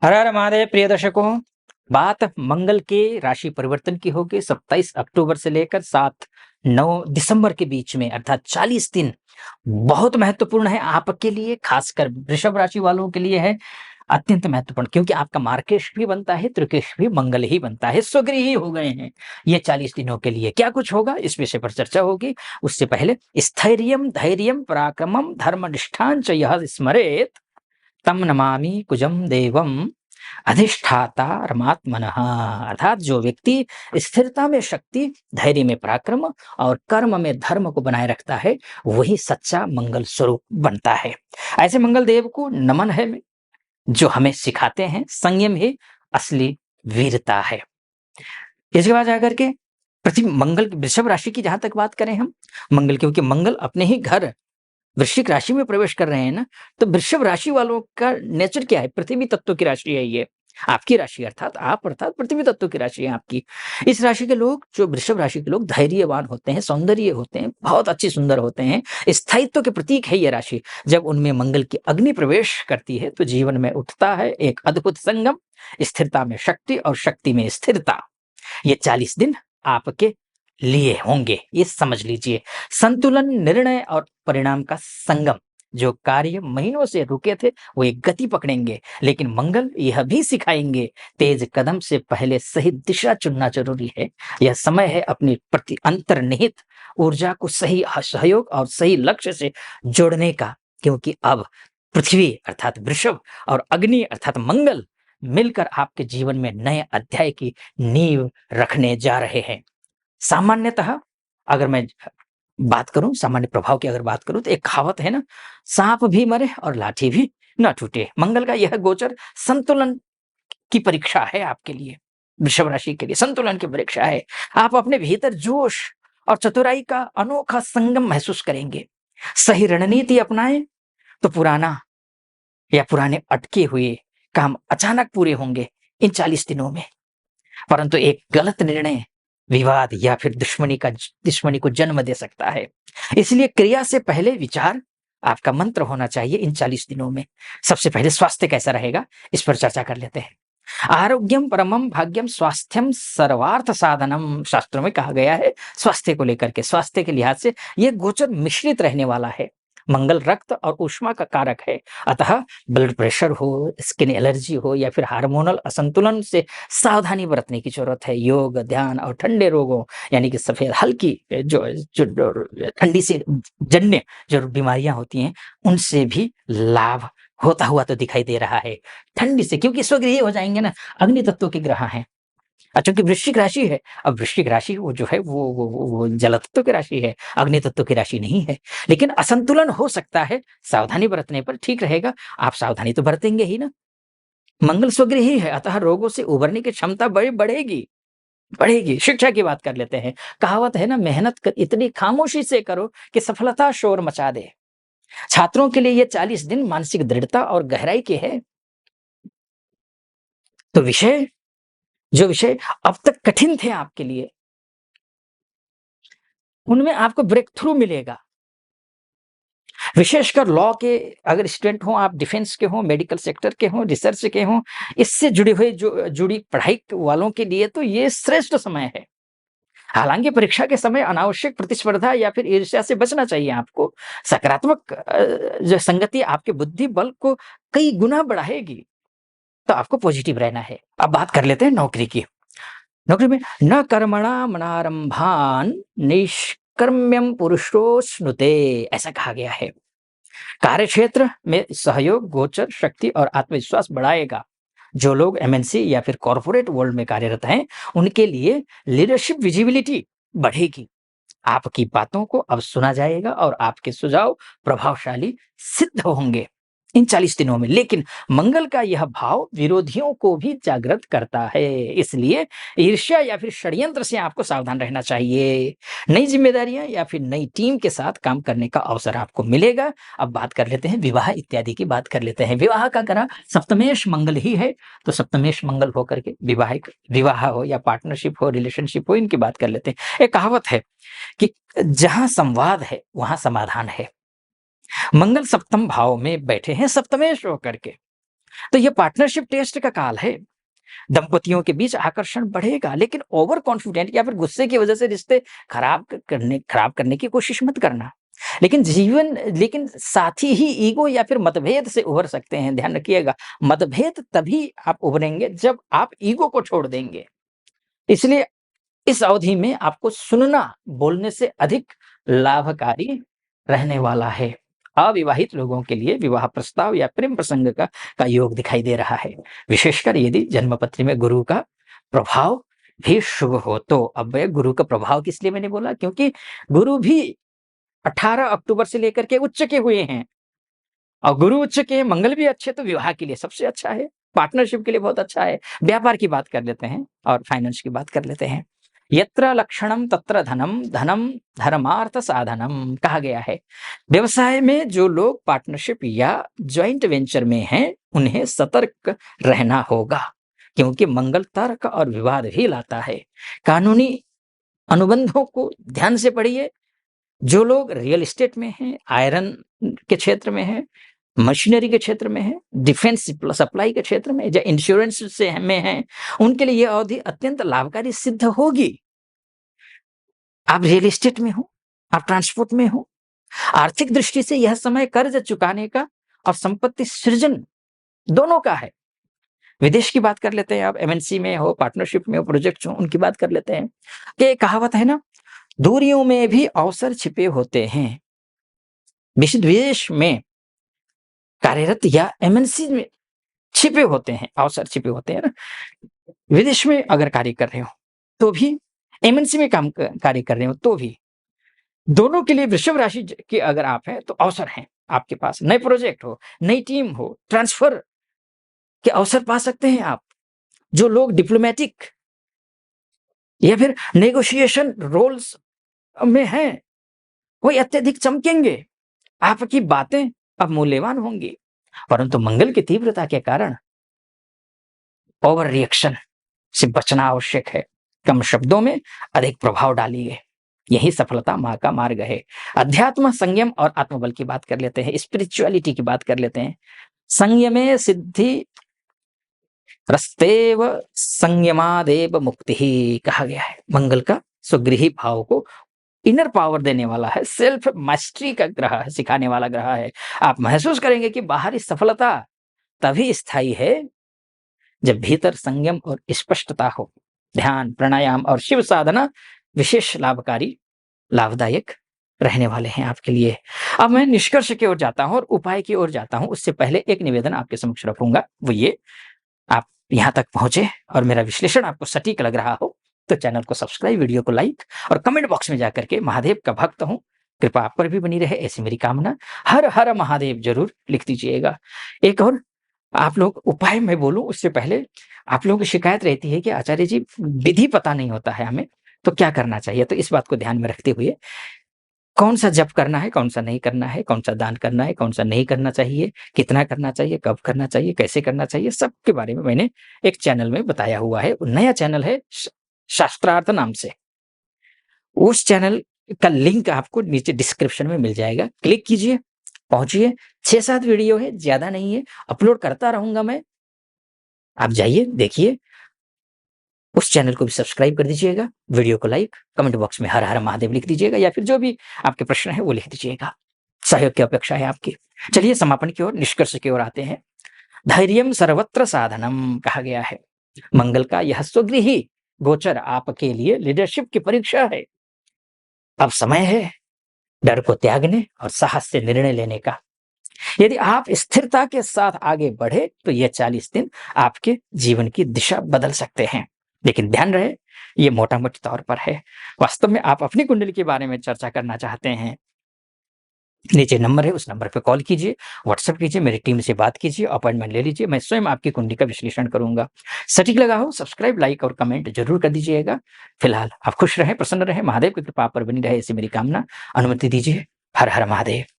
हर हर महादेव प्रिय दर्शकों, बात मंगल के राशि परिवर्तन की होगी 27 अक्टूबर से लेकर 7-9 दिसंबर के बीच में, अर्थात 40 दिन बहुत महत्वपूर्ण है आपके लिए, खासकर वृषभ राशि वालों के लिए है अत्यंत महत्वपूर्ण, क्योंकि आपका मार्केश भी बनता है, त्रिकेश भी मंगल ही बनता है, स्वगृही हो गए हैं ये 40 दिनों के लिए। क्या कुछ होगा इस विषय पर चर्चा होगी। उससे पहले स्थैर्यम धैर्यम पराक्रमम धर्मनिष्ठां च यः स्मरेत तम नमामि कुजम देवम अधिष्ठाता रमात्मनः। अर्थात जो व्यक्ति स्थिरता में शक्ति, धैर्य में पराक्रम और कर्म में धर्म को बनाए रखता है, वही सच्चा मंगल स्वरूप बनता है। ऐसे मंगल देव को नमन है, जो हमें सिखाते हैं संयम ही असली वीरता है। इसके बाद जाकर के पृथ्वी मंगल वृषभ राशि की जहां तक बात करें हम, मंगल क्योंकि मंगल अपने ही घर वृश्चिक राशि में प्रवेश कर रहे हैं ना, तो वृषभ राशि वालों का नेचर क्या है? पृथ्वी तत्व की राशि है ये, आपकी राशि अर्थात पृथ्वी तत्व की राशि है आपकी। इस राशि के लोग, जो वृषभ राशि के लोग, धैर्यवान होते हैं, सौंदर्य होते हैं, बहुत अच्छी सुंदर होते हैं, स्थायित्व के प्रतीक है ये राशि। जब उनमें मंगल की अग्नि प्रवेश करती है तो जीवन में उठता है एक अद्भुत संगम, स्थिरता में शक्ति और शक्ति में स्थिरता। ये 40 दिन आपके लिए होंगे, ये समझ लीजिए। संतुलन, निर्णय और परिणाम का संगम। जो कार्य महीनों से रुके थे वो एक गति पकड़ेंगे, लेकिन मंगल यह भी सिखाएंगे तेज कदम से पहले सही दिशा चुनना जरूरी है। यह समय है अपनी प्रति अंतर्निहित ऊर्जा को सही सहयोग और सही लक्ष्य से जोड़ने का, क्योंकि अब पृथ्वी अर्थात वृषभ और अग्नि अर्थात मंगल मिलकर आपके जीवन में नए अध्याय की नींव रखने जा रहे हैं। सामान्यतः अगर मैं बात करूं, सामान्य प्रभाव की अगर बात करूं, तो एक कहावत है ना, सांप भी मरे और लाठी भी न टूटे। मंगल का यह गोचर संतुलन की परीक्षा है आपके लिए, वृषभ राशि के लिए संतुलन की परीक्षा है। आप अपने भीतर जोश और चतुराई का अनोखा संगम महसूस करेंगे। सही रणनीति अपनाएं तो पुराने अटके हुए काम अचानक पूरे होंगे इन 40 दिनों में। परंतु एक गलत निर्णय विवाद या फिर दुश्मनी को जन्म दे सकता है। इसलिए क्रिया से पहले विचार आपका मंत्र होना चाहिए इन 40 दिनों में। सबसे पहले स्वास्थ्य कैसा रहेगा, इस पर चर्चा कर लेते हैं। आरोग्यम परमम भाग्यम स्वास्थ्यम सर्वार्थ साधनम, शास्त्रों में कहा गया है स्वास्थ्य को लेकर के, स्वास्थ्य के लिहाज से यह गोचर मिश्रित रहने वाला है। मंगल रक्त और ऊष्मा का कारक है, अतः ब्लड प्रेशर हो, स्किन एलर्जी हो या फिर हार्मोनल असंतुलन से सावधानी बरतने की जरूरत है। योग, ध्यान और ठंडे रोगों यानी कि सफेद हल्की जो ठंडी से जन्य जो बीमारियां होती हैं, उनसे भी लाभ होता हुआ तो दिखाई दे रहा है ठंडी से, क्योंकि स्वगृही हो जाएंगे ना, अग्नि तत्व के ग्रह हैं। चूंकि वृश्चिक राशि है, अब वृश्चिक राशि वो जो है वो जल तत्व की राशि है, अग्नि तत्व की राशि नहीं है। लेकिन असंतुलन हो सकता है, सावधानी बरतने पर ठीक रहेगा। आप सावधानी तो बरतेंगे ही ना। मंगल स्वगृही है, अतः रोगों से उबरने की क्षमता बढ़ेगी बढ़ेगी। शिक्षा की बात कर लेते हैं। कहावत है ना, मेहनत इतनी खामोशी से करो कि सफलता शोर मचा दे। छात्रों के लिए ये 40 दिन मानसिक दृढ़ता और गहराई के है। तो जो विषय अब तक कठिन थे आपके लिए, उनमें आपको ब्रेक थ्रू मिलेगा। विशेषकर लॉ के अगर स्टूडेंट हो आप, डिफेंस के हो, मेडिकल सेक्टर के हो, रिसर्च के हो, इससे जुड़ी पढ़ाई वालों के लिए तो ये श्रेष्ठ समय है। हालांकि परीक्षा के समय अनावश्यक प्रतिस्पर्धा या फिर ईर्ष्या से बचना चाहिए आपको। सकारात्मक जो संगति आपके बुद्धि बल को कई गुना बढ़ाएगी, तो आपको पॉजिटिव रहना है। अब बात कर लेते हैं नौकरी की। नौकरी में न कर्मणा मनारंभान निष्कर्म्यम पुरुषोश्नुते, ऐसा कहा गया है। कार्य क्षेत्र में सहयोग, गोचर, शक्ति और आत्मविश्वास बढ़ाएगा। जो लोग एमएनसी या फिर कॉर्पोरेट वर्ल्ड में कार्यरत हैं, उनके लिए लीडरशिप विजिबिलिटी बढ़ेगी। आपकी बातों को अब सुना जाएगा और आपके सुझाव प्रभावशाली सिद्ध होंगे इन 40 दिनों में। लेकिन मंगल का यह भाव विरोधियों को भी जागृत करता है, इसलिए ईर्ष्या या फिर षड्यंत्र से आपको सावधान रहना चाहिए। नई जिम्मेदारियां या फिर नई टीम के साथ काम करने का अवसर आपको मिलेगा। अब बात कर लेते हैं विवाह इत्यादि की बात कर लेते हैं। विवाह का ग्रह सप्तमेश मंगल ही है, तो सप्तमेश मंगल होकर के विवाह हो या पार्टनरशिप हो, रिलेशनशिप हो, इनकी बात कर लेते हैं। एक कहावत है कि जहां संवाद है वहां समाधान है। मंगल सप्तम भाव में बैठे हैं सप्तमेश होकर के, तो ये पार्टनरशिप टेस्ट का काल है। दंपतियों के बीच आकर्षण बढ़ेगा, लेकिन ओवर कॉन्फिडेंट या फिर गुस्से की वजह से रिश्ते खराब करने की कोशिश मत करना। लेकिन साथ ही ईगो या फिर मतभेद से उभर सकते हैं। ध्यान रखिएगा, मतभेद तभी आप उभरेंगे जब आप ईगो को छोड़ देंगे। इसलिए इस अवधि में आपको सुनना बोलने से अधिक लाभकारी रहने वाला है। अविवाहित लोगों के लिए विवाह प्रस्ताव या प्रेम प्रसंग का योग दिखाई दे रहा है, विशेषकर यदि जन्मपत्री में गुरु का प्रभाव भी शुभ हो तो। अब गुरु का प्रभाव किस लिए मैंने बोला, क्योंकि गुरु भी 18 अक्टूबर से लेकर के उच्च के हुए हैं, और गुरु उच्च के, मंगल भी अच्छे, तो विवाह के लिए सबसे अच्छा है, पार्टनरशिप के लिए बहुत अच्छा है। व्यापार की बात कर लेते हैं और फाइनेंस की बात कर लेते हैं। यत्र लक्षणम तत्र धनम, धनम धर्मार्थ साधनम कहा गया है। व्यवसाय में जो लोग पार्टनरशिप या ज्वाइंट वेंचर में हैं, उन्हें सतर्क रहना होगा, क्योंकि मंगल तर्क और विवाद भी लाता है। कानूनी अनुबंधों को ध्यान से पढ़िए। जो लोग रियल एस्टेट में हैं, आयरन के क्षेत्र में हैं, मशीनरी के क्षेत्र में है, डिफेंस सप्लाई के क्षेत्र में या इंश्योरेंस से में है, उनके लिए यह अवधि अत्यंत लाभकारी सिद्ध होगी। आप रियल एस्टेट में हो, आप ट्रांसपोर्ट में हो, आर्थिक दृष्टि से यह समय कर्ज चुकाने का और संपत्ति सृजन दोनों का है। विदेश की बात कर लेते हैं, आप एमएनसी में हो, पार्टनरशिप में हो, प्रोजेक्ट हो, उनकी बात कर लेते हैं कि कहावत है ना, दूरियों में भी अवसर छिपे होते हैं। विदेश में कार्यरत या एमएनसी में छिपे होते हैं, अवसर छिपे होते हैं ना। विदेश में अगर कार्य कर रहे हो तो भी, एमएनसी में कार्य कर रहे हो तो भी, दोनों के लिए वृषभ राशि के अगर आप हैं तो अवसर हैं आपके पास। नए प्रोजेक्ट हो, नई टीम हो, ट्रांसफर के अवसर पा सकते हैं आप। जो लोग डिप्लोमेटिक या फिर नेगोशिएशन रोल्स में हैं, वो अत्यधिक चमकेंगे। आपकी बातें अब मूल्यवान होंगी, परंतु मंगल की तीव्रता के कारण ओवर रिएक्शन से बचना आवश्यक है। कम शब्दों में अधिक प्रभाव डालिए, यही सफलता माँ का मार्ग है। अध्यात्म, संयम और आत्मबल की बात कर लेते हैं, स्पिरिचुअलिटी की बात कर लेते हैं। संयमे सिद्धि रस्तेव संयमादेव मुक्ति ही कहा गया है। मंगल का स्वगृही भाव को इनर पावर देने वाला है, सेल्फ मास्टरी का ग्रह है, सिखाने वाला ग्रह है। आप महसूस करेंगे कि बाहरी सफलता तभी स्थायी है जब भीतर संयम और स्पष्टता हो। ध्यान, प्राणायाम और शिव साधना विशेष लाभदायक रहने वाले हैं आपके लिए। अब मैं निष्कर्ष की ओर जाता हूं और उपाय की ओर जाता हूं। उससे पहले एक निवेदन आपके समक्ष रखूंगा, वो ये, आप यहां तक पहुंचे और मेरा विश्लेषण आपको सटीक लग रहा हो तो चैनल को सब्सक्राइब, वीडियो को लाइक और कमेंट बॉक्स में जाकर के महादेव का भक्त हूं, कृपा आप पर भी बनी रहे, ऐसी मेरी कामना। हर हर महादेव जरूर लिख दीजिएगा। एक और आप लोग उपाय मैं बोलूं उससे पहले, आप लोगों की शिकायत रहती है कि आचार्य जी विधि पता नहीं होता है हमें, तो क्या करना चाहिए। तो इस बात को ध्यान में रखते हुए, कौन सा जप करना है, कौन सा नहीं करना है, कौन सा दान करना है, कौन सा नहीं करना चाहिए, कितना करना चाहिए, कब करना चाहिए, कैसे करना चाहिए, सबके बारे में मैंने एक चैनल में बताया हुआ है। नया चैनल है शास्त्रार्थ नाम से। उस चैनल का लिंक आपको नीचे डिस्क्रिप्शन में मिल जाएगा, क्लिक कीजिए, पहुंचिए। 6-7 वीडियो है, ज्यादा नहीं है, अपलोड करता रहूंगा मैं। आप जाइए, देखिए, उस चैनल को भी सब्सक्राइब कर दीजिएगा, वीडियो को लाइक, कमेंट बॉक्स में हर हर महादेव लिख दीजिएगा, या फिर जो भी आपके प्रश्न है वो लिख दीजिएगा। सहयोग की अपेक्षा है आपकी। चलिए समापन की ओर, निष्कर्ष की ओर आते हैं। धैर्यम सर्वत्र साधनम कहा गया है। मंगल का यह स्वगृही गोचर आपके लिए लीडरशिप की परीक्षा है। अब समय है डर को त्यागने और साहस से निर्णय लेने का। यदि आप स्थिरता के साथ आगे बढ़े तो ये 40 दिन आपके जीवन की दिशा बदल सकते हैं। लेकिन ध्यान रहे, ये मोटा मोटी तौर पर है। वास्तव में आप अपनी कुंडली के बारे में चर्चा करना चाहते हैं, नीचे नंबर है, उस नंबर पे कॉल कीजिए, व्हाट्सएप कीजिए, मेरी टीम से बात कीजिए, अपॉइंटमेंट ले लीजिए। मैं स्वयं आपकी कुंडली का विश्लेषण करूंगा। सटीक लगा हो, सब्सक्राइब, लाइक और कमेंट जरूर कर दीजिएगा। फिलहाल आप खुश रहें, प्रसन्न रहें, महादेव की कृपा पर बनी रहे, ऐसी मेरी कामना। अनुमति दीजिए। हर हर महादेव।